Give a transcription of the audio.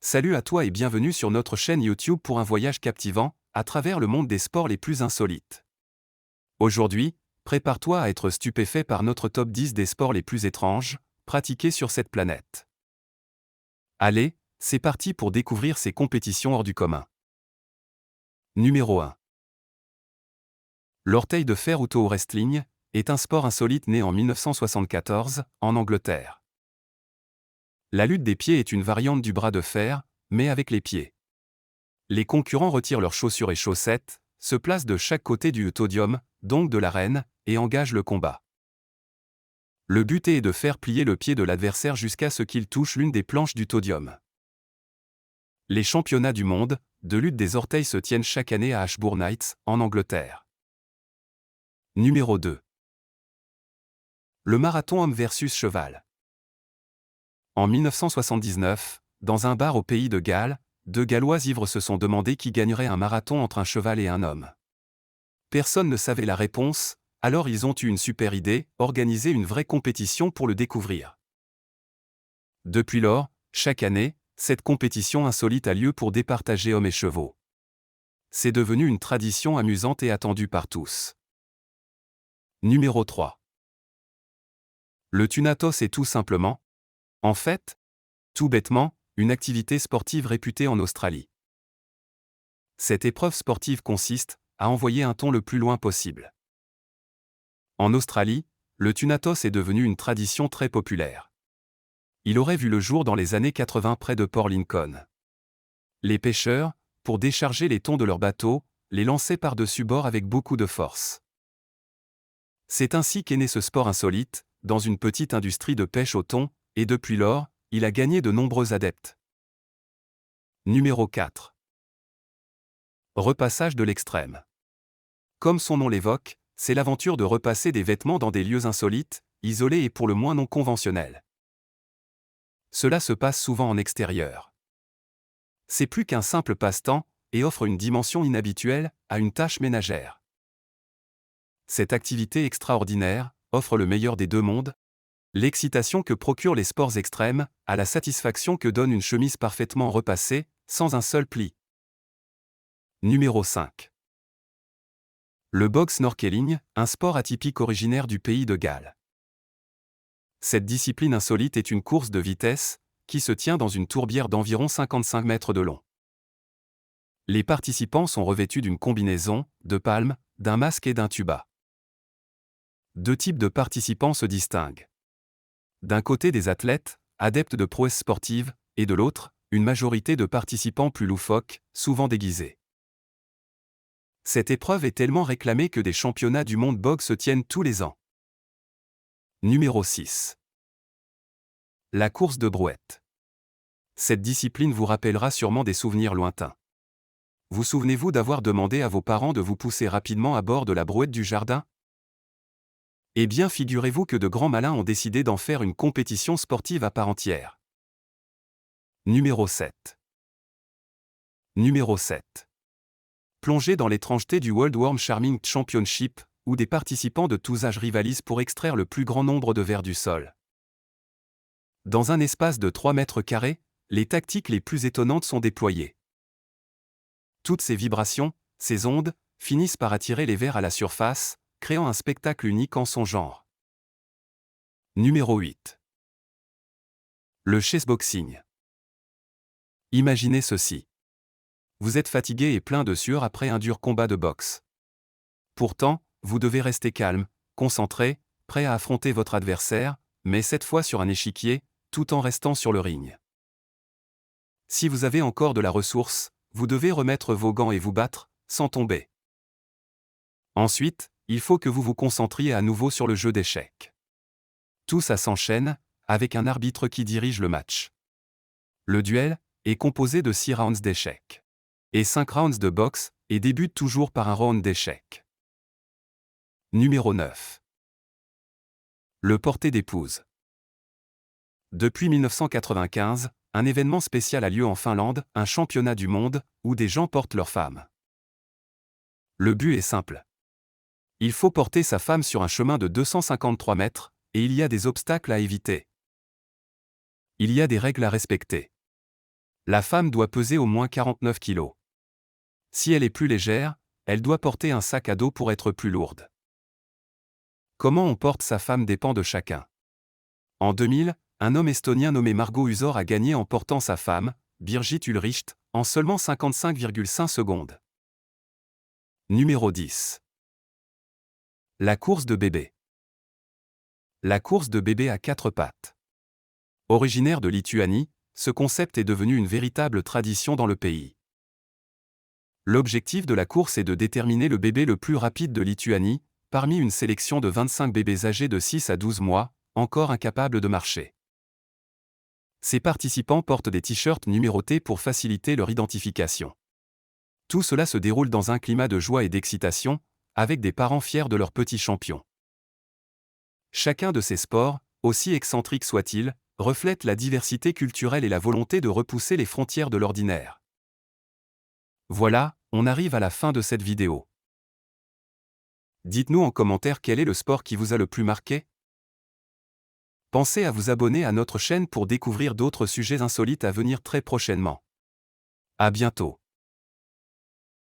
Salut à toi et bienvenue sur notre chaîne YouTube pour un voyage captivant, à travers le monde des sports les plus insolites. Aujourd'hui, prépare-toi à être stupéfait par notre top 10 des sports les plus étranges, pratiqués sur cette planète. Allez, c'est parti pour découvrir ces compétitions hors du commun. Numéro 1. L'orteil de fer ou toe wrestling est un sport insolite né en 1974, en Angleterre. La lutte des pieds est une variante du bras de fer, mais avec les pieds. Les concurrents retirent leurs chaussures et chaussettes, se placent de chaque côté du eutodium, donc de l'arène, et engagent le combat. Le but est de faire plier le pied de l'adversaire jusqu'à ce qu'il touche l'une des planches du todium. Les championnats du monde de lutte des orteils se tiennent chaque année à Ashbourne Heights, en Angleterre. Numéro 2. Le marathon homme versus cheval. En 1979, dans un bar au pays de Galles, deux Gallois ivres se sont demandé qui gagnerait un marathon entre un cheval et un homme. Personne ne savait la réponse, alors ils ont eu une super idée, organiser une vraie compétition pour le découvrir. Depuis lors, chaque année, cette compétition insolite a lieu pour départager hommes et chevaux. C'est devenu une tradition amusante et attendue par tous. Numéro 3. Le tunatos est tout simplement, en fait, tout bêtement, une activité sportive réputée en Australie. Cette épreuve sportive consiste à envoyer un thon le plus loin possible. En Australie, le tunatos est devenu une tradition très populaire. Il aurait vu le jour dans les années 80 près de Port Lincoln. Les pêcheurs, pour décharger les thons de leur bateau, les lançaient par-dessus bord avec beaucoup de force. C'est ainsi qu'est né ce sport insolite, dans une petite industrie de pêche au thon, et depuis lors, il a gagné de nombreux adeptes. Numéro 4. Repassage de l'extrême. Comme son nom l'évoque, c'est l'aventure de repasser des vêtements dans des lieux insolites, isolés et pour le moins non conventionnels. Cela se passe souvent en extérieur. C'est plus qu'un simple passe-temps, et offre une dimension inhabituelle à une tâche ménagère. Cette activité extraordinaire offre le meilleur des deux mondes, l'excitation que procurent les sports extrêmes, à la satisfaction que donne une chemise parfaitement repassée, sans un seul pli. Numéro 5. Le bog snorkeling, un sport atypique originaire du pays de Galles. Cette discipline insolite est une course de vitesse, qui se tient dans une tourbière d'environ 55 mètres de long. Les participants sont revêtus d'une combinaison, de palmes, d'un masque et d'un tuba. Deux types de participants se distinguent. D'un côté des athlètes, adeptes de prouesses sportives, et de l'autre, une majorité de participants plus loufoques, souvent déguisés. Cette épreuve est tellement réclamée que des championnats du monde bog se tiennent tous les ans. Numéro 6. La course de brouette. Cette discipline vous rappellera sûrement des souvenirs lointains. Vous souvenez-vous d'avoir demandé à vos parents de vous pousser rapidement à bord de la brouette du jardin? Eh bien, figurez-vous que de grands malins ont décidé d'en faire une compétition sportive à part entière. Numéro 7. Numéro 7. Plongez dans l'étrangeté du World Worm Charming Championship, où des participants de tous âges rivalisent pour extraire le plus grand nombre de vers du sol. Dans un espace de 3 mètres carrés, les tactiques les plus étonnantes sont déployées. Toutes ces vibrations, ces ondes, finissent par attirer les vers à la surface, créant un spectacle unique en son genre. Numéro 8. Le chessboxing. Imaginez ceci. Vous êtes fatigué et plein de sueur après un dur combat de boxe. Pourtant, vous devez rester calme, concentré, prêt à affronter votre adversaire, mais cette fois sur un échiquier, tout en restant sur le ring. Si vous avez encore de la ressource, vous devez remettre vos gants et vous battre, sans tomber. Ensuite, il faut que vous vous concentriez à nouveau sur le jeu d'échecs. Tout ça s'enchaîne, avec un arbitre qui dirige le match. Le duel est composé de 6 rounds d'échecs. Et 5 rounds de boxe, et débute toujours par un round d'échecs. Numéro 9. Le porté d'épouse. Depuis 1995, un événement spécial a lieu en Finlande, un championnat du monde, où des gens portent leurs femmes. Le but est simple. Il faut porter sa femme sur un chemin de 253 mètres, et il y a des obstacles à éviter. Il y a des règles à respecter. La femme doit peser au moins 49 kg. Si elle est plus légère, elle doit porter un sac à dos pour être plus lourde. Comment on porte sa femme dépend de chacun. En 2000, un homme estonien nommé Margo Usor a gagné en portant sa femme, Birgit Ulricht, en seulement 55,5 secondes. Numéro 10. La course de bébé. La course de bébé à quatre pattes. Originaire de Lituanie, ce concept est devenu une véritable tradition dans le pays. L'objectif de la course est de déterminer le bébé le plus rapide de Lituanie, parmi une sélection de 25 bébés âgés de 6 à 12 mois, encore incapables de marcher. Ces participants portent des t-shirts numérotés pour faciliter leur identification. Tout cela se déroule dans un climat de joie et d'excitation, avec des parents fiers de leurs petits champions. Chacun de ces sports, aussi excentrique soit-il, reflète la diversité culturelle et la volonté de repousser les frontières de l'ordinaire. Voilà, on arrive à la fin de cette vidéo. Dites-nous en commentaire quel est le sport qui vous a le plus marqué. Pensez à vous abonner à notre chaîne pour découvrir d'autres sujets insolites à venir très prochainement. À bientôt.